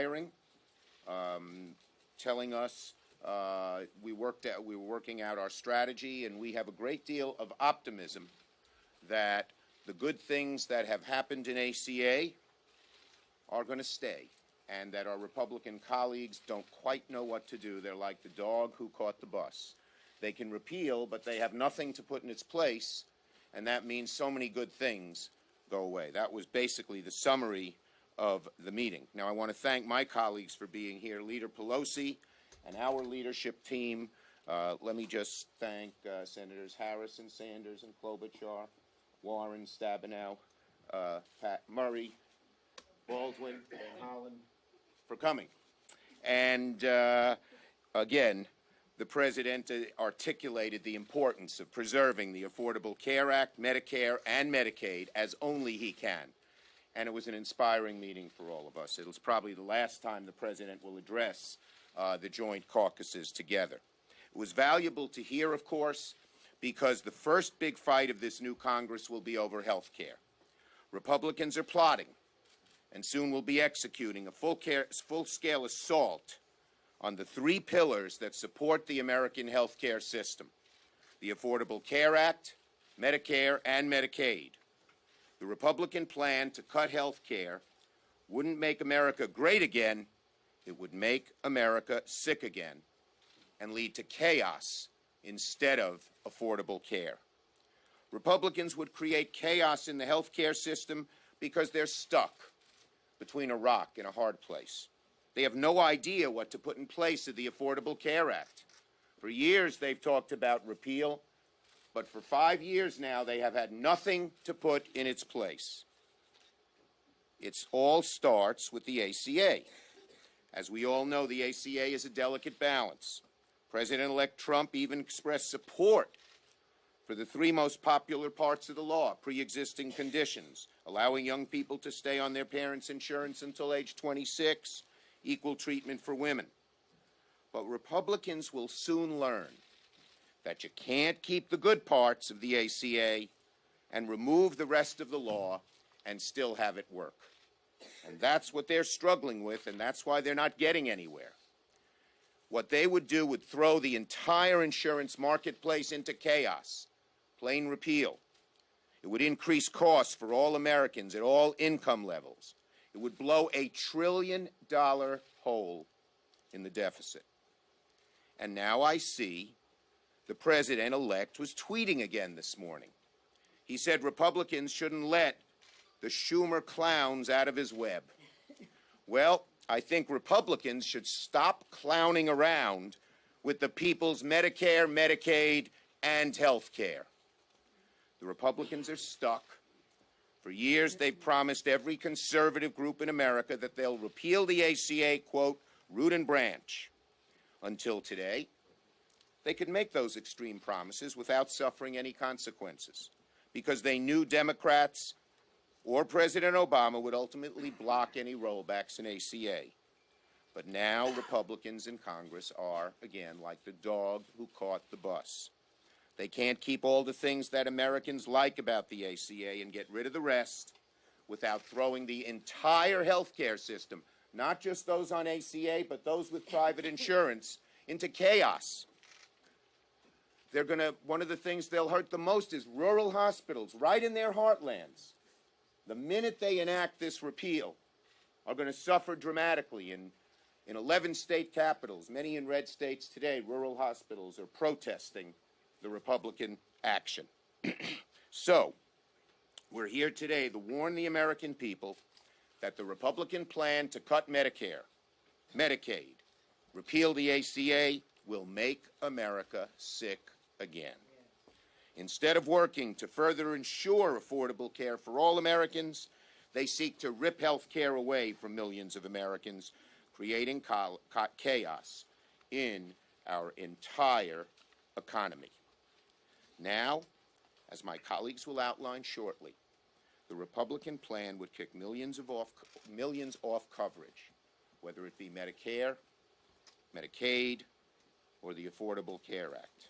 inspiring, telling us we were working out our strategy, and we have a great deal of optimism that the good things that have happened in ACA are going to stay, and that our Republican colleagues don't quite know what to do. They're like the dog who caught the bus. They can repeal, but they have nothing to put in its place, and that means so many good things go away. That was basically the summary of the meeting. Now, I want to thank my colleagues for being here, Leader Pelosi and our leadership team. Let me just thank Senators Harrison, Sanders, and Klobuchar, Warren, Stabenow, Pat Murray, Baldwin, and Holland for coming. And again, the President articulated the importance of preserving the Affordable Care Act, Medicare, and Medicaid as only he can. And it was an inspiring meeting for all of us. It was probably the last time the President will address the joint caucuses together. It was valuable to hear, of course, because the first big fight of this new Congress will be over health care. Republicans are plotting and soon will be executing a full-scale assault on the three pillars that support the American health care system: the Affordable Care Act, Medicare, and Medicaid. The Republican plan to cut health care wouldn't make America great again. It would make America sick again and lead to chaos instead of affordable care. Republicans would create chaos in the health care system because they're stuck between a rock and a hard place. They have no idea what to put in place of the Affordable Care Act. For years, they've talked about repeal, but for 5 years now, they have had nothing to put in its place. It all starts with the ACA. As we all know, the ACA is a delicate balance. President-elect Trump even expressed support for the three most popular parts of the law: pre-existing conditions, allowing young people to stay on their parents' insurance until age 26, equal treatment for women. But Republicans will soon learn that you can't keep the good parts of the ACA and remove the rest of the law and still have it work. And that's what they're struggling with, and that's why they're not getting anywhere. What they would do would throw the entire insurance marketplace into chaos, plain repeal. It would increase costs for all Americans at all income levels. It would blow $1 trillion hole in the deficit. And now I see the President-elect was tweeting again this morning. He said Republicans shouldn't let the Schumer clowns out of his web. Well, I think Republicans should stop clowning around with the people's Medicare, Medicaid, and health care. The Republicans are stuck. For years, they've promised every conservative group in America that they'll repeal the ACA, quote, root and branch. Until today, they could make those extreme promises without suffering any consequences, because they knew Democrats or President Obama would ultimately block any rollbacks in ACA. But now Republicans in Congress are, again, like the dog who caught the bus. They can't keep all the things that Americans like about the ACA and get rid of the rest without throwing the entire health care system, not just those on ACA, but those with private insurance, into chaos. One of the things they'll hurt the most is rural hospitals right in their heartlands. The minute they enact this repeal, are going to suffer dramatically. In 11 state capitals, many in red states today, rural hospitals are protesting the Republican action. So, we're here today to warn the American people that the Republican plan to cut Medicare, Medicaid, repeal the ACA, will make America sick again. Instead of working to further ensure affordable care for all Americans, they seek to rip health care away from millions of Americans, creating chaos in our entire economy. Now, as my colleagues will outline shortly, the Republican plan would kick millions off coverage, whether it be Medicare, Medicaid, or the Affordable Care Act.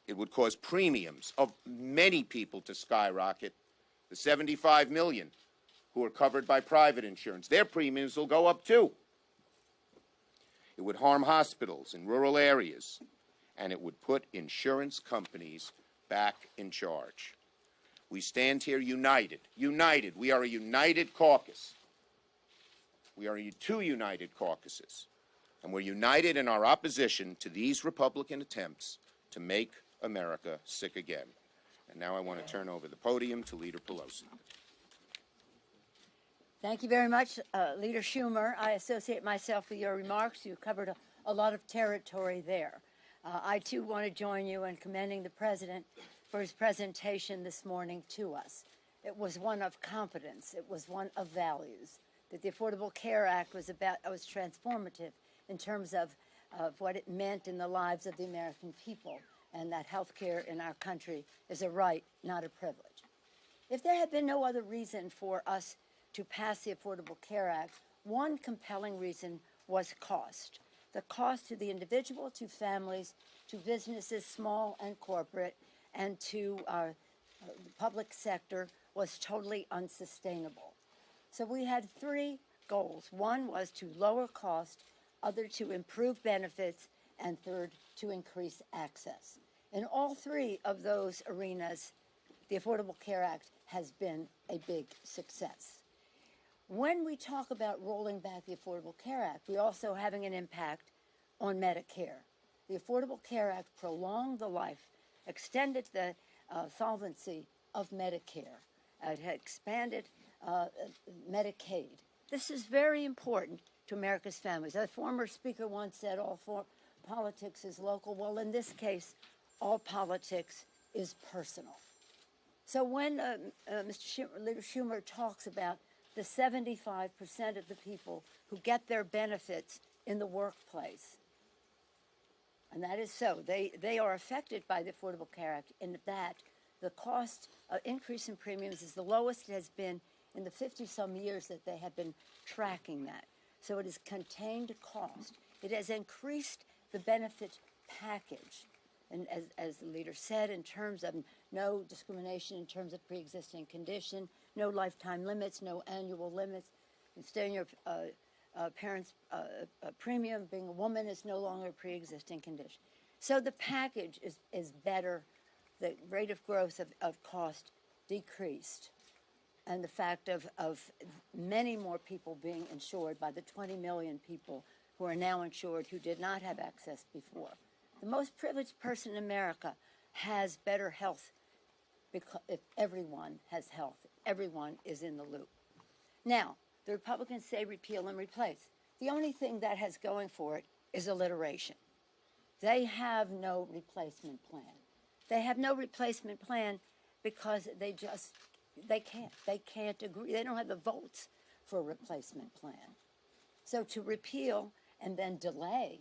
It would cause premiums of many people to skyrocket. The 75 million who are covered by private insurance. Their premiums will go up too. It would harm hospitals in rural areas, and it would put insurance companies back in charge. We stand here united. United. We are a united caucus. We are two united caucuses. And we're united in our opposition to these Republican attempts to make America sick again. And now I want to turn over the podium to Leader Pelosi. Thank you very much, Leader Schumer. I associate myself with your remarks. You covered a lot of territory there. I, too, want to join you in commending the President for his presentation this morning to us. It was one of confidence. It was one of values. That the Affordable Care Act was transformative in terms of what it meant in the lives of the American people, and that health care in our country is a right, not a privilege. If there had been no other reason for us to pass the Affordable Care Act, one compelling reason was cost. The cost to the individual, to families, to businesses, small and corporate, and to the public sector was totally unsustainable. So we had three goals. One was to lower cost, other to improve benefits, and third, to increase access. In all three of those arenas, the Affordable Care Act has been a big success. When we talk about rolling back the Affordable Care Act, we're also having an impact on Medicare. The Affordable Care Act prolonged the life, extended the solvency of Medicare. It had expanded Medicaid. This is very important to America's families. A former speaker once said, all politics is local. Well, in this case, all politics is personal. So when Leader Schumer talks about the 75% of the people who get their benefits in the workplace, and that is so, they are affected by the Affordable Care Act in that the cost increase in premiums is the lowest it has been in the 50-some years that they have been tracking that. So it has contained cost. It has increased the benefit package. And as the leader said, in terms of no discrimination in terms of pre-existing condition, no lifetime limits, no annual limits. And staying your parents' premium, being a woman is no longer a pre-existing condition. So the package is better. The rate of growth of cost decreased. And the fact of many more people being insured by the 20 million people who are now insured who did not have access before. The most privileged person in America has better health because if everyone has health, everyone is in the loop. Now, the Republicans say repeal and replace. The only thing that has going for it is alliteration. They have no replacement plan. They have no replacement plan because they can't agree. They don't have the votes for a replacement plan. So to repeal and then delay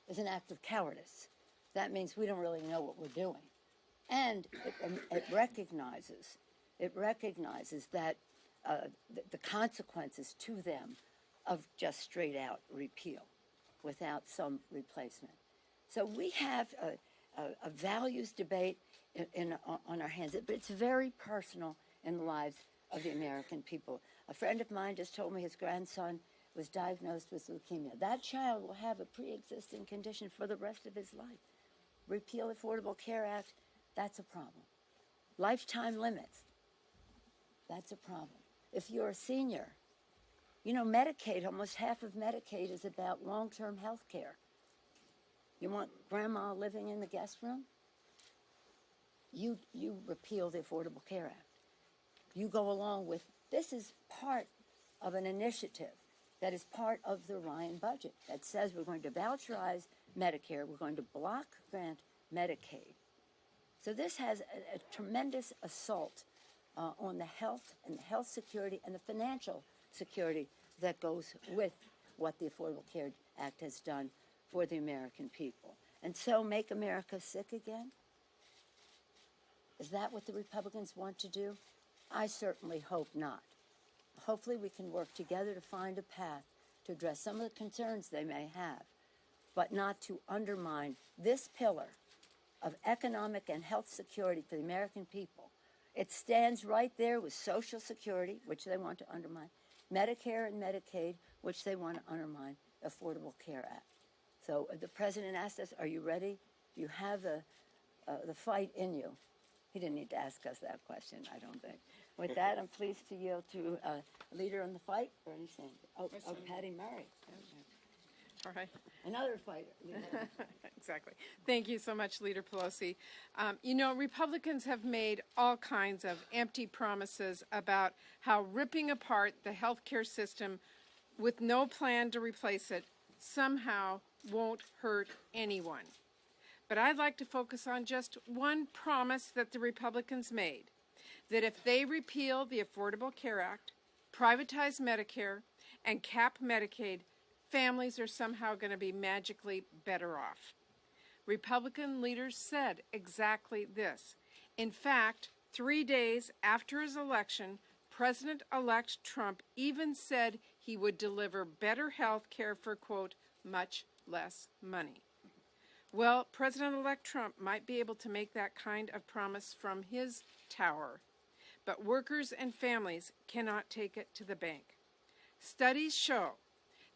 is an act of cowardice. That means we don't really know what we're doing. And it recognizes that the consequences to them of just straight out repeal without some replacement. So we have a values debate on our hands, but it's very personal in the lives of the American people. A friend of mine just told me his grandson was diagnosed with leukemia. That child will have a pre-existing condition for the rest of his life. Repeal the Affordable Care Act, that's a problem. Lifetime limits, that's a problem. If you're a senior, you know, Medicaid, almost half of Medicaid is about long-term health care. You want grandma living in the guest room? You repeal the Affordable Care Act. You go along with, this is part of an initiative that is part of the Ryan budget that says we're going to voucherize Medicare, we're going to block grant Medicaid. So this has a tremendous assault on the health and the health security and the financial security that goes with what the Affordable Care Act has done for the American people. And so make America sick again? Is that what the Republicans want to do? I certainly hope not. Hopefully we can work together to find a path to address some of the concerns they may have, but not to undermine this pillar of economic and health security for the American people It stands right there with Social Security, which they want to undermine, Medicare and Medicaid, which they want to undermine, Affordable Care Act. So the president asked us, are you ready? Do you have the fight in you? He didn't need to ask us that question, I don't think. With that, I'm pleased to yield to leader in the fight, Bernie Sanders. Oh, Patty Murray. All right. Another fighter. Exactly. Thank you so much, Leader Pelosi. You know, Republicans have made all kinds of empty promises about how ripping apart the healthcare system with no plan to replace it somehow won't hurt anyone. But I'd like to focus on just one promise that the Republicans made, that if they repeal the Affordable Care Act, privatize Medicare, and cap Medicaid, families are somehow going to be magically better off. Republican leaders said exactly this. In fact, 3 days after his election, President-elect Trump even said he would deliver better health care for, quote, much less money. Well, President-elect Trump might be able to make that kind of promise from his tower, but workers and families cannot take it to the bank. Studies show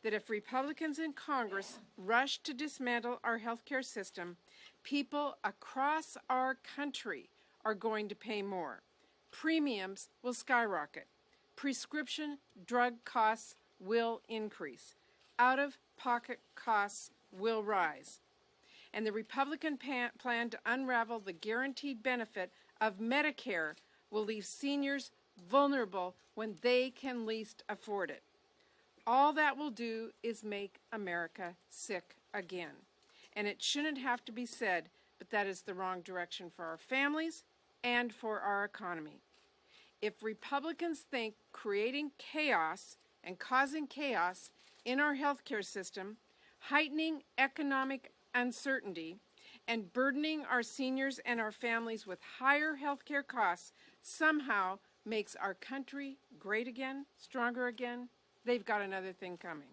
that if Republicans in Congress rush to dismantle our healthcare system, people across our country are going to pay more. Premiums will skyrocket. Prescription drug costs will increase. Out-of-pocket costs will rise. And the Republican plan to unravel the guaranteed benefit of Medicare will leave seniors vulnerable when they can least afford it. All that will do is make America sick again. And it shouldn't have to be said, but that is the wrong direction for our families and for our economy. If Republicans think creating chaos and causing chaos in our healthcare system, heightening economic uncertainty, and burdening our seniors and our families with higher healthcare costs somehow makes our country great again, stronger again, they've got another thing coming.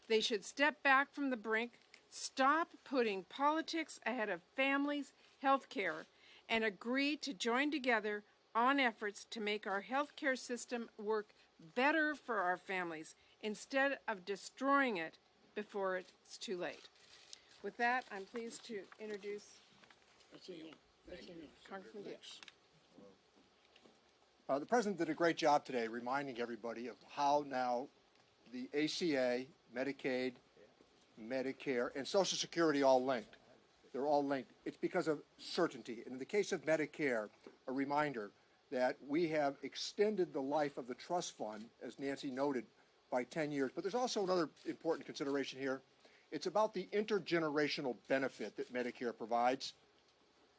They should step back from the brink, stop putting politics ahead of families' health care, and agree to join together on efforts to make our health care system work better for our families instead of destroying it before it's too late. With that, I'm pleased to introduce Congressman Diaz. The President did a great job today reminding everybody of how now the ACA, Medicaid, Medicare, and Social Security all linked. They're all linked. It's because of certainty. And in the case of Medicare, a reminder that we have extended the life of the trust fund, as Nancy noted, by 10 years. But there's also another important consideration here. It's about the intergenerational benefit that Medicare provides.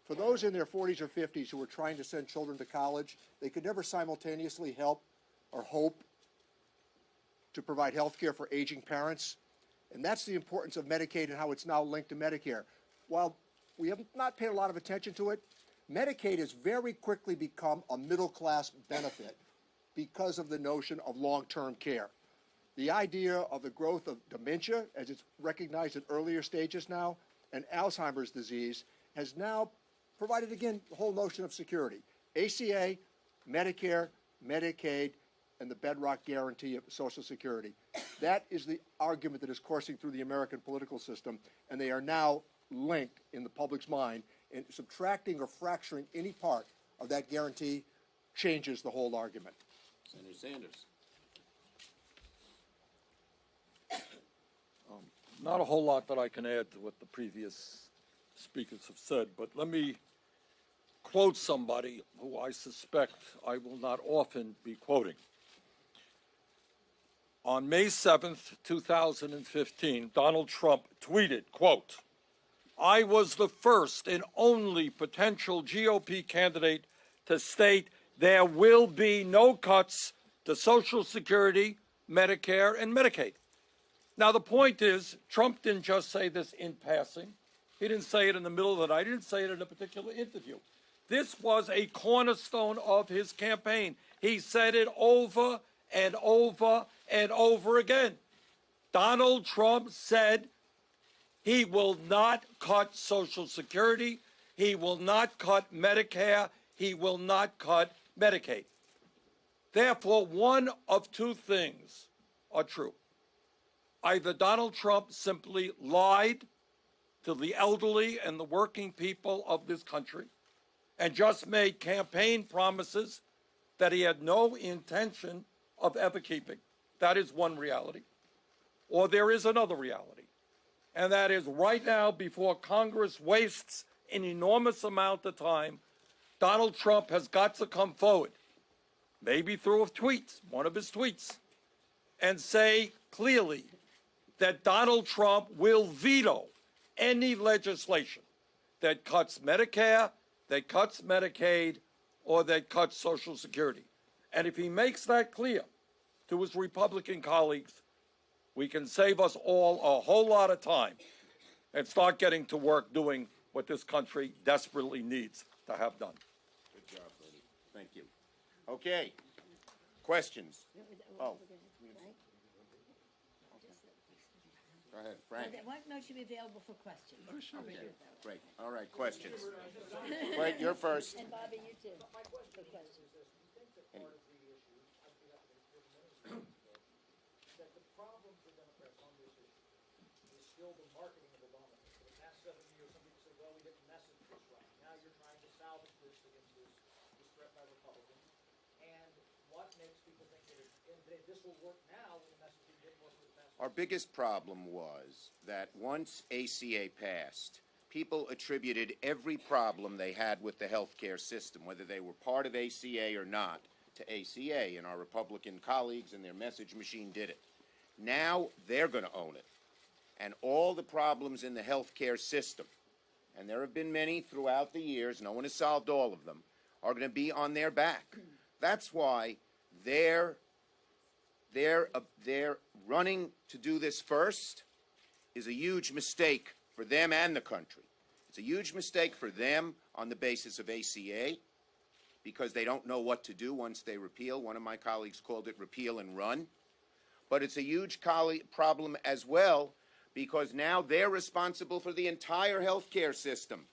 For those in their 40s or 50s who are trying to send children to college, they could never simultaneously help or hope to provide health care for aging parents. And that's the importance of Medicaid and how it's now linked to Medicare. While we have not paid a lot of attention to it, Medicaid has very quickly become a middle-class benefit because of the notion of long-term care. The idea of the growth of dementia, as it's recognized at earlier stages now, and Alzheimer's disease, has now provided, again, the whole notion of security. ACA, Medicare, Medicaid, and the bedrock guarantee of Social Security. That is the argument that is coursing through the American political system, and they are now linked in the public's mind, and subtracting or fracturing any part of that guarantee changes the whole argument. Senator Sanders. Not a whole lot that I can add to what the previous speakers have said, but let me quote somebody who I suspect I will not often be quoting. On May 7th, 2015, Donald Trump tweeted, quote, "I was the first and only potential GOP candidate to state there will be no cuts to Social Security, Medicare, and Medicaid." Now, the point is, Trump didn't just say this in passing. He didn't say it in the middle of the night. He didn't say it in a particular interview. This was a cornerstone of his campaign. He said it over and over and over again. Donald Trump said he will not cut Social Security. He will not cut Medicare. He will not cut Medicaid. Therefore, one of two things are true. Either Donald Trump simply lied to the elderly and the working people of this country and just made campaign promises that he had no intention of ever keeping. That is one reality. Or there is another reality, and that is right now, before Congress wastes an enormous amount of time, Donald Trump has got to come forward, maybe through a tweet, one of his tweets, and say clearly that Donald Trump will veto any legislation that cuts Medicare, that cuts Medicaid, or that cuts Social Security. And if he makes that clear to his Republican colleagues, we can save us all a whole lot of time and start getting to work doing what this country desperately needs to have done. Good job, Bernie. Thank you. Okay. Questions? Oh. Go ahead, Frank. Why don't you be available for questions? Oh, sure. Great. All right, questions. Wait, you're first. And Bobby, you too, for questions. That the problem for Democrats on this issue is still the marketing of Obamacare. For the past 7 years, some people say, well, we didn't message this right. Now you're trying to salvage this against this threat by Republicans. And what makes people think that this will work now when the messaging didn't work for the past? Our biggest problem was that once ACA passed, people attributed every problem they had with the health care system, whether they were part of ACA or not, to ACA, and our Republican colleagues and their message machine did it. Now they're going to own it. And all the problems in the health care system, and there have been many throughout the years, no one has solved all of them, are going to be on their back. That's why they're running to do this first is a huge mistake for them and the country. It's a huge mistake for them on the basis of ACA, because they don't know what to do once they repeal. One of my colleagues called it repeal and run. But it's a huge problem as well, because now they're responsible for the entire health care system.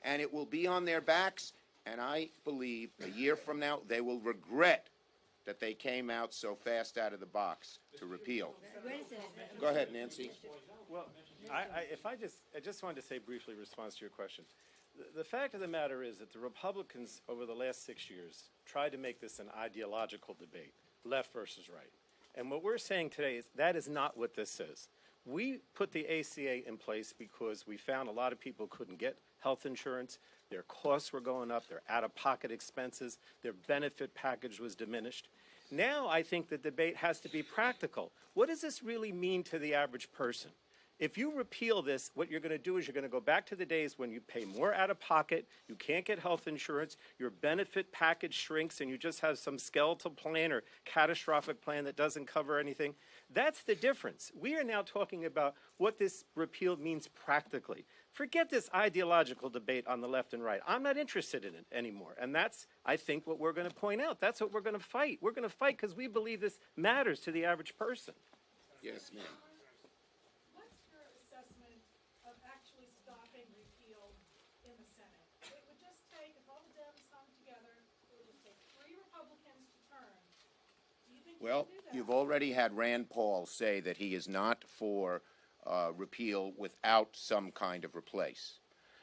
And it will be on their backs, and I believe a year from now they will regret that they came out so fast out of the box to repeal. Go ahead, Nancy. Well, I just wanted to say briefly in response to your question. The fact of the matter is that the Republicans over the last 6 years tried to make this an ideological debate, left versus right. And what we're saying today is that is not what this is. We put the ACA in place because we found a lot of people couldn't get health insurance, their costs were going up, their out-of-pocket expenses, their benefit package was diminished. Now I think the debate has to be practical. What does this really mean to the average person? If you repeal this, what you're going to do is you're going to go back to the days when you pay more out of pocket, you can't get health insurance, your benefit package shrinks, and you just have some skeletal plan or catastrophic plan that doesn't cover anything. That's the difference. We are now talking about what this repeal means practically. Forget this ideological debate on the left and right. I'm not interested in it anymore. And that's, I think, what we're going to point out. That's what we're going to fight. We're going to fight because we believe this matters to the average person. Yes, ma'am. Well, you've already had Rand Paul say that he is not for repeal without some kind of replace.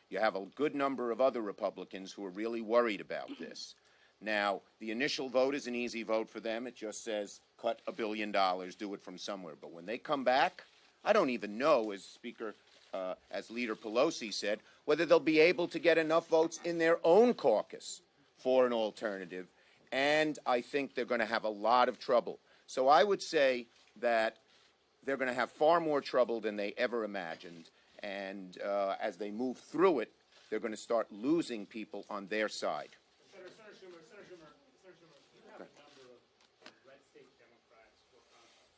You have a good number of other Republicans who are really worried about this. Now, the initial vote is an easy vote for them. It just says cut $1 billion, do it from somewhere. But when they come back, I don't even know, as Leader Pelosi said, whether they'll be able to get enough votes in their own caucus for an alternative. And I think they're going to have a lot of trouble. So I would say that they're going to have far more trouble than they ever imagined. And as they move through it, they're going to start losing people on their side. Senator Schumer, you have a number of red state Democrats for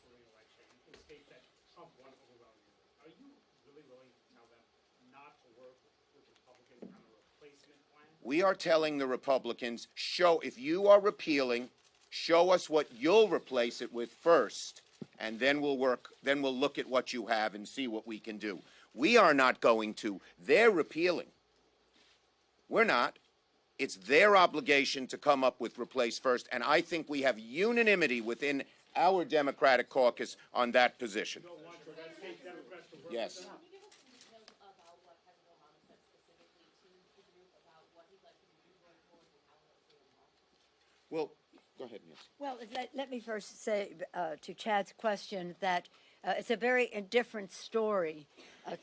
the election in states that Trump won overwhelmingly. Are you really willing to tell them not to work with Republicans on a replacement plan? We are telling the Republicans, if you are repealing, show us what you'll replace it with first, and then we'll look at what you have and see what we can do. We are not going to. They're repealing. We're not. It's their obligation to come up with replace first, and I think we have unanimity within our Democratic caucus on that position. Yes. Can you give us some details about what President Obama said specifically to the group about what he'd like you to do going forward and how he'll stay involved? Well, go ahead, Nancy. Well, let me first say to Chad's question that it's a very indifferent story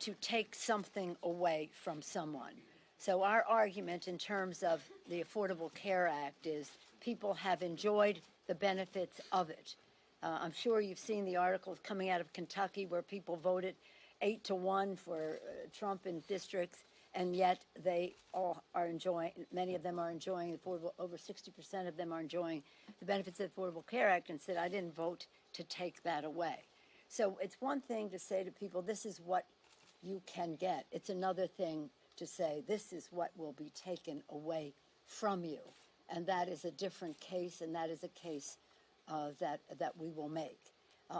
to take something away from someone. So our argument in terms of the Affordable Care Act is people have enjoyed the benefits of it. I'm sure you've seen the articles coming out of Kentucky where people voted 8-1 for Trump in districts, and yet they all are enjoying, many of them are enjoying affordable, over 60% of them are enjoying the benefits of the Affordable Care Act, and said, I didn't vote to take that away. So it's one thing to say to people, this is what you can get. It's another thing to say, this is what will be taken away from you. And that is a different case, and that is a case that we will make.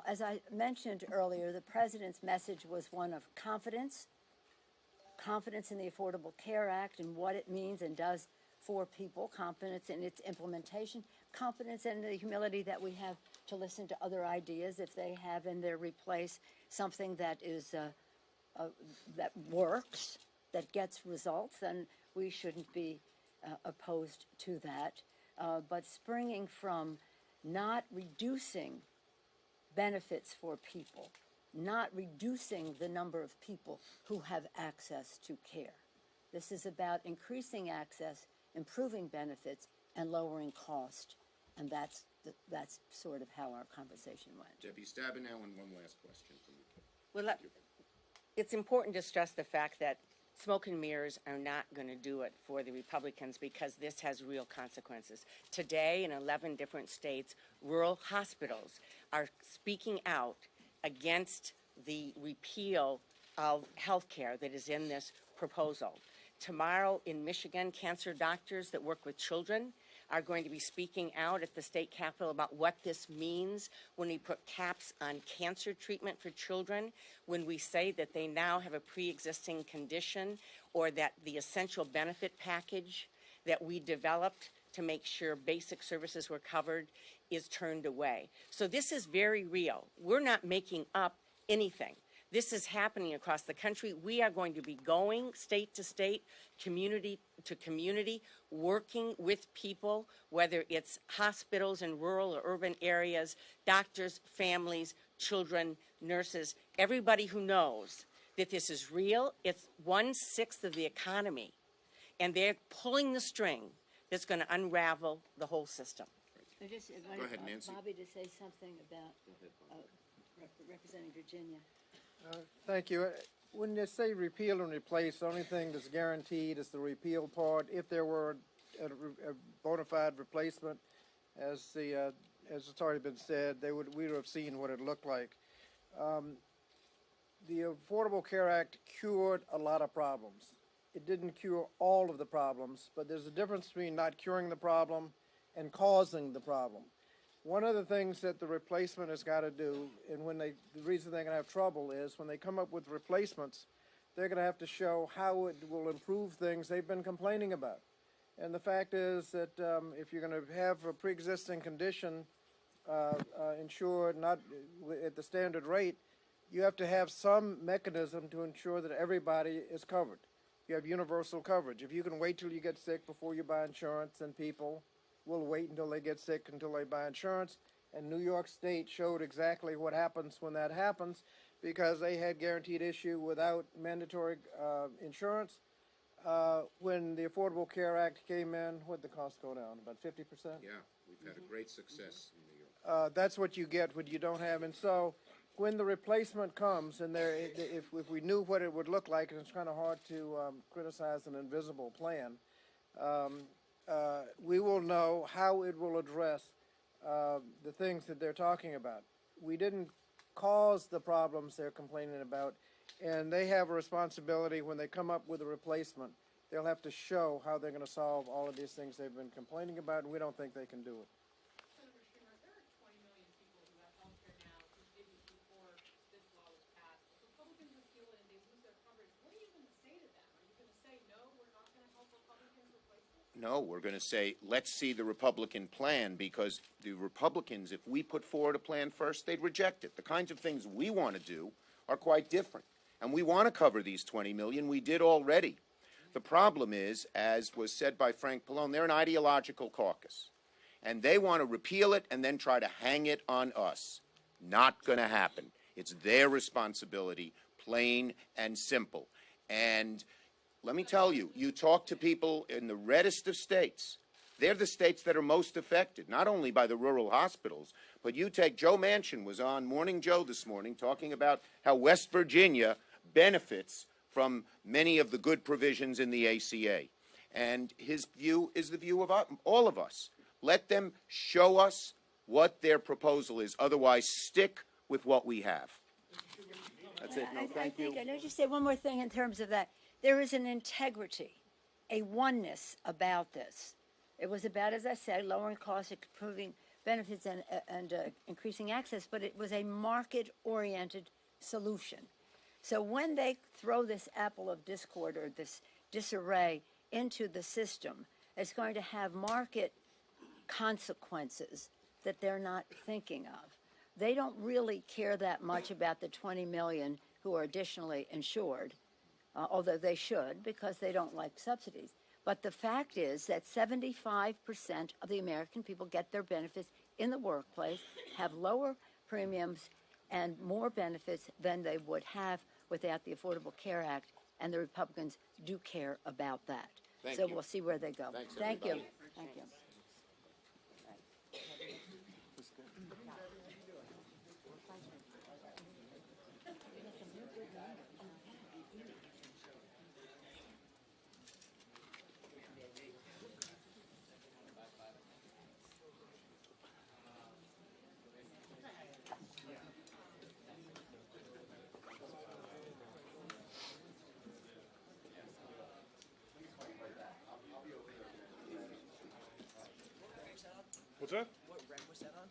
As I mentioned earlier, the president's message was one of confidence in the Affordable Care Act and what it means and does for people, confidence in its implementation, confidence in the humility that we have to listen to other ideas if they have in their replace something that is that works, that gets results, then we shouldn't be opposed to that. But springing from not reducing benefits for people, not reducing the number of people who have access to care. This is about increasing access, improving benefits, and lowering cost. And that's sort of how our conversation went. Debbie Stabenow, and one last question from you. Well, it's important to stress the fact that smoke and mirrors are not going to do it for the Republicans because this has real consequences. Today, in 11 different states, rural hospitals are speaking out against the repeal of health care that is in this proposal. Tomorrow in Michigan, cancer doctors that work with children are going to be speaking out at the state capitol about what this means when we put caps on cancer treatment for children, when we say that they now have a pre-existing condition, or that the essential benefit package that we developed to make sure basic services were covered is turned away. So this is very real. We're not making up anything. This is happening across the country. We are going to be going state to state, community to community, working with people, whether it's hospitals in rural or urban areas, doctors, families, children, nurses, everybody who knows that this is real. It's 1/6 of the economy, and they're pulling the string that's going to unravel the whole system. I just Go ahead, Nancy. Bobby to say something about representing Virginia. Thank you. When they say repeal and replace, the only thing that's guaranteed is the repeal part. If there were a bona fide replacement, as it's already been said, we would have seen what it looked like. The Affordable Care Act cured a lot of problems. It didn't cure all of the problems, but there's a difference between not curing the problem and causing the problem. One of the things that the replacement has got to do, and the reason they're going to have trouble is when they come up with replacements, they're going to have to show how it will improve things they've been complaining about. And the fact is that if you're going to have a pre-existing condition insured not at the standard rate, you have to have some mechanism to ensure that everybody is covered. You have universal coverage. If you can wait till you get sick before you buy insurance, then people will wait until they get sick until they buy insurance. And New York State showed exactly what happens when that happens, because they had guaranteed issue without mandatory insurance. When the Affordable Care Act came in, what did the cost go down? About 50%? Yeah, we've had a great success in New York. That's what you get when you don't have. And so when the replacement comes, and if we knew what it would look like, and it's kind of hard to criticize an invisible plan, we will know how it will address the things that they're talking about. We didn't cause the problems they're complaining about, and they have a responsibility when they come up with a replacement. They'll have to show how they're going to solve all of these things they've been complaining about, and we don't think they can do it. Senator Schumer, there are 20 million people who have health care now who didn't before this law was passed. If Republicans repeal it and they lose their coverage, what are you going to say to them? Are you going to say, no, we're not going to help Republicans replace it? No, we're going to say, let's see the Republican plan, because the Republicans, if we put forward a plan first, they'd reject it. The kinds of things we want to do are quite different. And we want to cover these 20 million. We did already. The problem is, as was said by Frank Pallone, they're an ideological caucus. And they want to repeal it and then try to hang it on us. Not going to happen. It's their responsibility, plain and simple. And let me tell you, you talk to people in the reddest of states, they're the states that are most affected, not only by the rural hospitals, but you take Joe Manchin was on Morning Joe this morning talking about how West Virginia benefits from many of the good provisions in the ACA. And his view is the view of all of us. Let them show us what their proposal is. Otherwise, stick with what we have. That's it. No, thank you. I know you say one more thing in terms of that. There is an integrity, a oneness about this. It was about, as I said, lowering costs, improving benefits, and increasing access, but it was a market-oriented solution. So when they throw this apple of discord or this disarray into the system, it's going to have market consequences that they're not thinking of. They don't really care that much about the 20 million who are additionally insured, although they should, because they don't like subsidies. But the fact is that 75% of the American people get their benefits in the workplace, have lower premiums and more benefits than they would have without the Affordable Care Act, and the Republicans do care about that. Thank so you. We'll see where they go. Thanks, Thank you. everybody. Thank you. What's that? What rec was that on?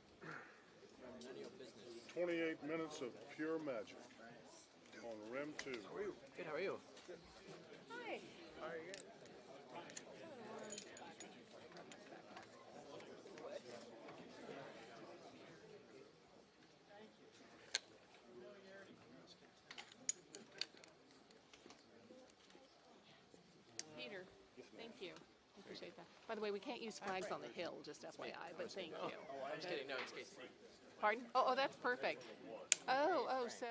28 minutes of pure magic on REM 2. How are you? Good, how are you? Hi. How are you? Peter, thank you. Appreciate that. By the way, we can't use flags on the Hill, just FYI, but thank you. Oh, I was kidding. No, it's Casey. Pardon? Oh, that's perfect. So.